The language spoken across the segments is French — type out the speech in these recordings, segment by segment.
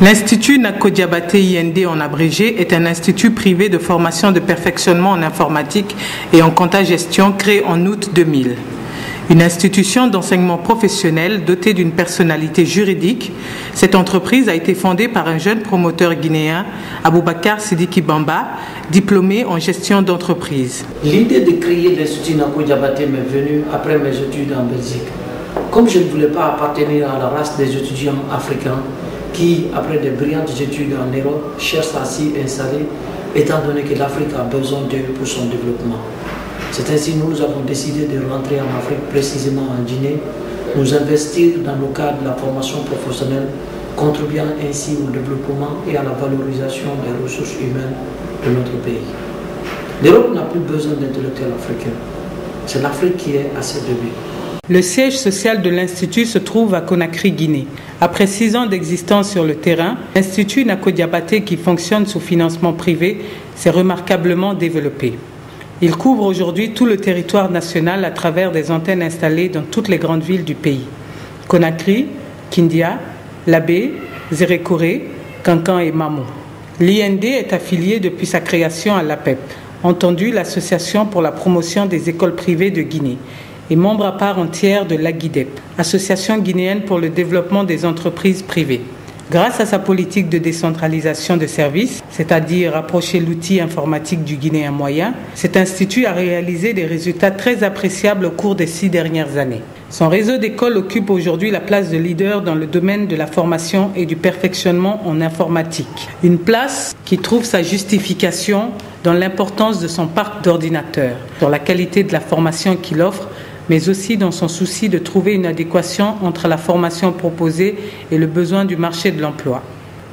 L'Institut Nako Diabaté IND en abrégé est un institut privé de formation de perfectionnement en informatique et en compta-gestion créé en août 2000. Une institution d'enseignement professionnel dotée d'une personnalité juridique, cette entreprise a été fondée par un jeune promoteur guinéen, Aboubakar Sidiki Bamba, diplômé en gestion d'entreprise. L'idée de créer l'Institut Nako Diabaté m'est venue après mes études en Belgique. Comme je ne voulais pas appartenir à la race des étudiants africains qui, après de brillantes études en Europe, cherchent à s'y installer, étant donné que l'Afrique a besoin d'eux pour son développement. C'est ainsi que nous avons décidé de rentrer en Afrique, précisément en Guinée, nous investir dans le cadre de la formation professionnelle, contribuant ainsi au développement et à la valorisation des ressources humaines de notre pays. L'Europe n'a plus besoin d'intellectuels africains. C'est l'Afrique qui est à ses débuts. Le siège social de l'Institut se trouve à Conakry, Guinée. Après 6 ans d'existence sur le terrain, l'Institut Nako Diabaté, qui fonctionne sous financement privé, s'est remarquablement développé. Il couvre aujourd'hui tout le territoire national à travers des antennes installées dans toutes les grandes villes du pays. Conakry, Kindia, Labé, Zérékoré, Kankan et Mamou. L'IND est affilié depuis sa création à l'APEP, entendu l'Association pour la promotion des écoles privées de Guinée, et membre à part entière de l'AGUIDEP, Association guinéenne pour le développement des entreprises privées. Grâce à sa politique de décentralisation de services, c'est-à-dire rapprocher l'outil informatique du Guinéen moyen, cet institut a réalisé des résultats très appréciables au cours des 6 dernières années. Son réseau d'écoles occupe aujourd'hui la place de leader dans le domaine de la formation et du perfectionnement en informatique. Une place qui trouve sa justification dans l'importance de son parc d'ordinateurs, dans la qualité de la formation qu'il offre, mais aussi dans son souci de trouver une adéquation entre la formation proposée et le besoin du marché de l'emploi.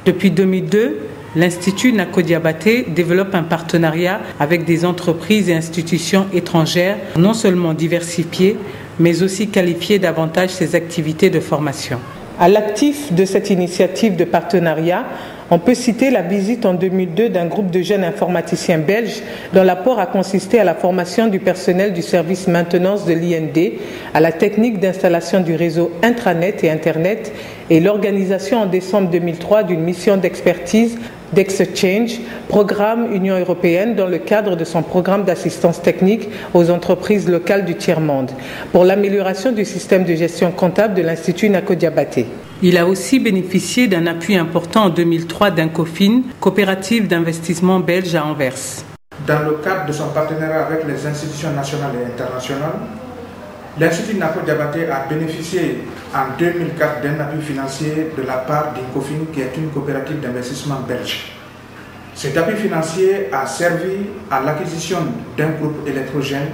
Depuis 2002, l'Institut Nako Diabaté développe un partenariat avec des entreprises et institutions étrangères, non seulement diversifiées, mais aussi qualifier davantage ses activités de formation. À l'actif de cette initiative de partenariat, on peut citer la visite en 2002 d'un groupe de jeunes informaticiens belges dont l'apport a consisté à la formation du personnel du service maintenance de l'IND, à la technique d'installation du réseau intranet et Internet et l'organisation en décembre 2003 d'une mission d'expertise d'Exchange, programme Union européenne dans le cadre de son programme d'assistance technique aux entreprises locales du tiers-monde pour l'amélioration du système de gestion comptable de l'Institut Nako Diabaté. Il a aussi bénéficié d'un appui important en 2003 d'Incofin, coopérative d'investissement belge à Anvers. Dans le cadre de son partenariat avec les institutions nationales et internationales, l'Institut Nako Diabaté a bénéficié en 2004 d'un appui financier de la part d'Incofin, qui est une coopérative d'investissement belge. Cet appui financier a servi à l'acquisition d'un groupe électrogène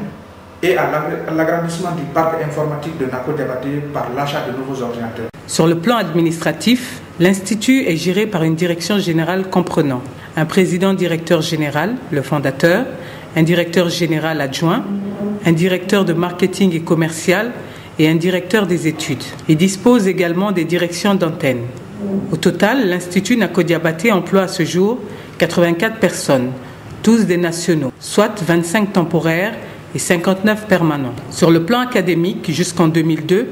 et à l'agrandissement du parc informatique de Nako Diabaté par l'achat de nouveaux ordinateurs. Sur le plan administratif, l'Institut est géré par une direction générale comprenant un président-directeur général, le fondateur, un directeur général adjoint, un directeur de marketing et commercial et un directeur des études. Il dispose également des directions d'antenne. Au total, l'Institut Nako Diabaté emploie à ce jour 84 personnes, tous des nationaux, soit 25 temporaires et 59 permanents. Sur le plan académique, jusqu'en 2002,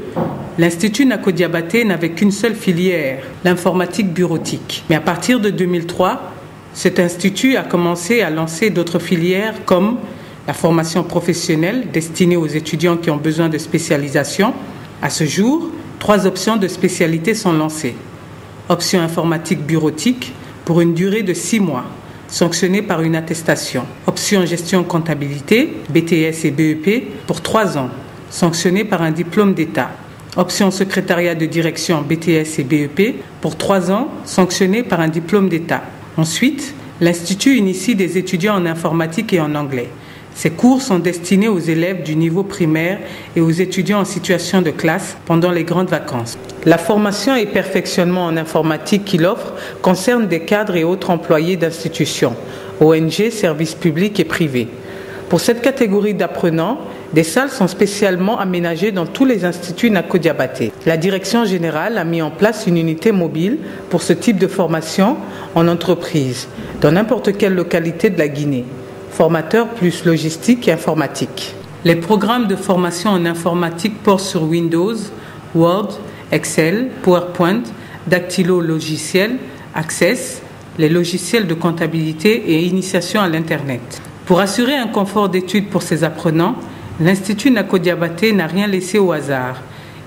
l'Institut Nako Diabaté n'avait qu'une seule filière, l'informatique bureautique. Mais à partir de 2003, cet institut a commencé à lancer d'autres filières comme la formation professionnelle destinée aux étudiants qui ont besoin de spécialisation. À ce jour, 3 options de spécialité sont lancées. Option informatique bureautique pour une durée de 6 mois, sanctionnée par une attestation. Option gestion comptabilité, BTS et BEP, pour 3 ans, sanctionnée par un diplôme d'État. Option secrétariat de direction, BTS et BEP, pour 3 ans, sanctionnée par un diplôme d'État. Ensuite, l'Institut initie des étudiants en informatique et en anglais. Ces cours sont destinés aux élèves du niveau primaire et aux étudiants en situation de classe pendant les grandes vacances. La formation et perfectionnement en informatique qu'il offre concerne des cadres et autres employés d'institutions, ONG, services publics et privés. Pour cette catégorie d'apprenants, des salles sont spécialement aménagées dans tous les instituts Nako Diabaté. La direction générale a mis en place une unité mobile pour ce type de formation en entreprise, dans n'importe quelle localité de la Guinée. Formateurs plus logistique et informatique. Les programmes de formation en informatique portent sur Windows, Word, Excel, PowerPoint, dactylo logiciel, Access, les logiciels de comptabilité et initiation à l'Internet. Pour assurer un confort d'études pour ses apprenants, l'Institut Nako Diabaté n'a rien laissé au hasard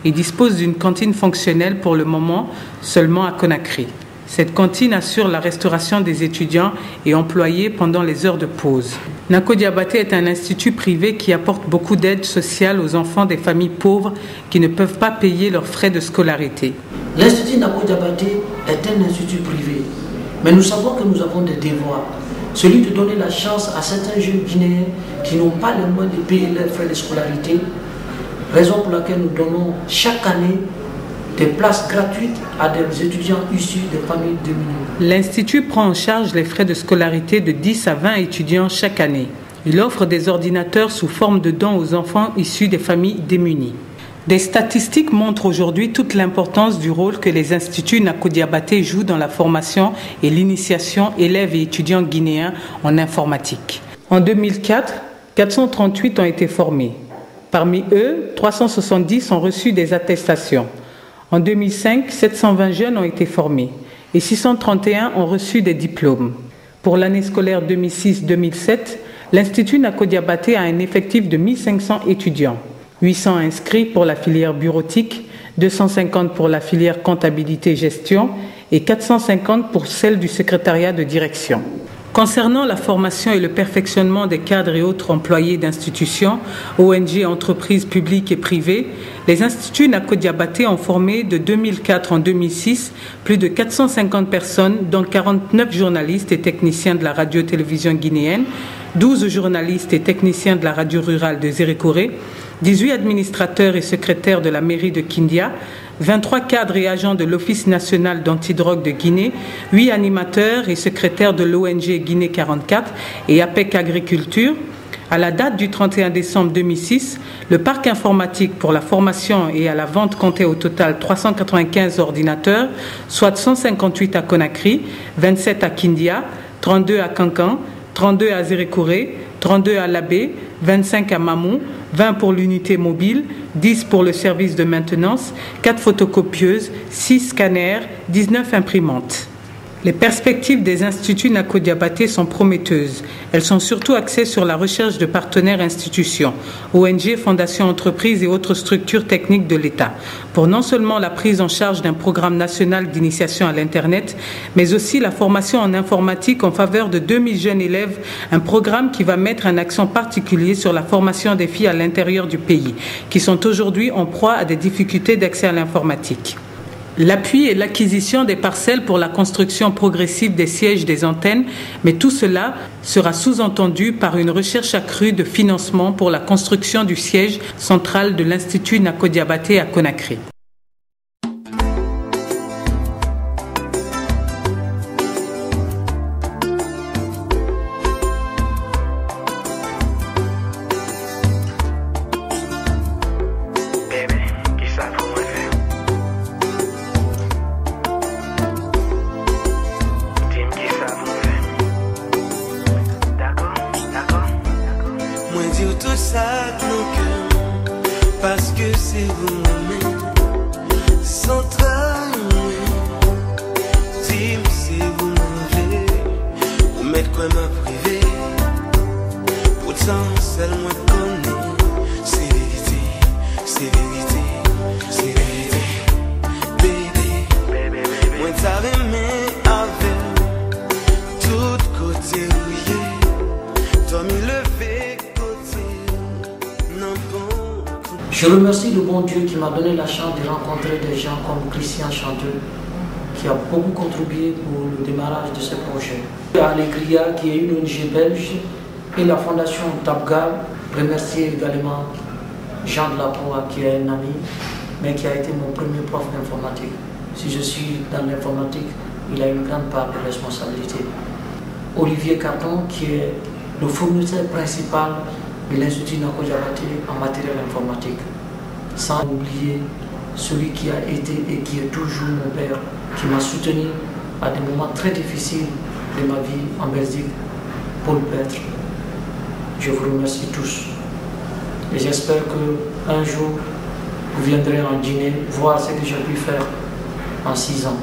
et dispose d'une cantine fonctionnelle pour le moment seulement à Conakry. Cette cantine assure la restauration des étudiants et employés pendant les heures de pause. Nako Diabaté est un institut privé qui apporte beaucoup d'aide sociale aux enfants des familles pauvres qui ne peuvent pas payer leurs frais de scolarité. L'Institut Nako Diabaté est un institut privé, mais nous savons que nous avons des devoirs. Celui de donner la chance à certains jeunes Guinéens qui n'ont pas les moyens de payer leurs frais de scolarité, raison pour laquelle nous donnons chaque année des places gratuites à des étudiants issus des familles démunies. L'Institut prend en charge les frais de scolarité de 10 à 20 étudiants chaque année. Il offre des ordinateurs sous forme de dons aux enfants issus des familles démunies. Des statistiques montrent aujourd'hui toute l'importance du rôle que les instituts Nako Diabaté jouent dans la formation et l'initiation élèves et étudiants guinéens en informatique. En 2004, 438 ont été formés. Parmi eux, 370 ont reçu des attestations. En 2005, 720 jeunes ont été formés et 631 ont reçu des diplômes. Pour l'année scolaire 2006-2007, l'Institut Nako Diabaté a un effectif de 1500 étudiants. 800 inscrits pour la filière bureautique, 250 pour la filière comptabilité-gestion et 450 pour celle du secrétariat de direction. Concernant la formation et le perfectionnement des cadres et autres employés d'institutions, ONG, entreprises publiques et privées, les instituts Nako Diabaté ont formé de 2004 en 2006 plus de 450 personnes, dont 49 journalistes et techniciens de la radio-télévision guinéenne, 12 journalistes et techniciens de la radio rurale de Zérékoré, 18 administrateurs et secrétaires de la mairie de Kindia, 23 cadres et agents de l'Office national d'antidrogue de Guinée, 8 animateurs et secrétaires de l'ONG Guinée 44 et APEC Agriculture. À la date du 31 décembre 2006, le parc informatique pour la formation et à la vente comptait au total 395 ordinateurs, soit 158 à Conakry, 27 à Kindia, 32 à Kankan, 32 à Zérékoré, 32 à Labé, 25 à Mamou, 20 pour l'unité mobile, 10 pour le service de maintenance, 4 photocopieuses, 6 scanners, 19 imprimantes. Les perspectives des instituts Nako Diabaté sont prometteuses. Elles sont surtout axées sur la recherche de partenaires institutions, ONG, fondations, entreprises et autres structures techniques de l'État, pour non seulement la prise en charge d'un programme national d'initiation à l'Internet, mais aussi la formation en informatique en faveur de 2000 jeunes élèves, un programme qui va mettre un accent particulier sur la formation des filles à l'intérieur du pays, qui sont aujourd'hui en proie à des difficultés d'accès à l'informatique. L'appui et l'acquisition des parcelles pour la construction progressive des sièges des antennes, mais tout cela sera sous-entendu par une recherche accrue de financement pour la construction du siège central de l'Institut Nako Diabaté à Conakry. Parce que c'est vous-même, sans travailler. Si c'est vous mauvais, vous mettez quoi m'a privé. Pourtant, seul moi connais. C'est vérité, c'est vérité, c'est vérité. Bébé, moi t'avais mis avec tout côté rouillé. Toi m'y levé côté, non bon. Je remercie le bon Dieu qui m'a donné la chance de rencontrer des gens comme Christian Chanteux, qui a beaucoup contribué pour le démarrage de ce projet. Allegria, qui est une ONG belge, et la fondation Tabgal. Remercier également Jean de la Proa, qui est un ami, mais qui a été mon premier prof d'informatique. Si je suis dans l'informatique, il a une grande part de responsabilité. Olivier Carton, qui est le fournisseur principal de l'Institut Nako Diabaté en matériel informatique. Sans oublier celui qui a été et qui est toujours mon père, qui m'a soutenu à des moments très difficiles de ma vie en Belgique, Paul Petre. Je vous remercie tous. Et j'espère qu'un jour, vous viendrez en Guinée voir ce que j'ai pu faire en 6 ans.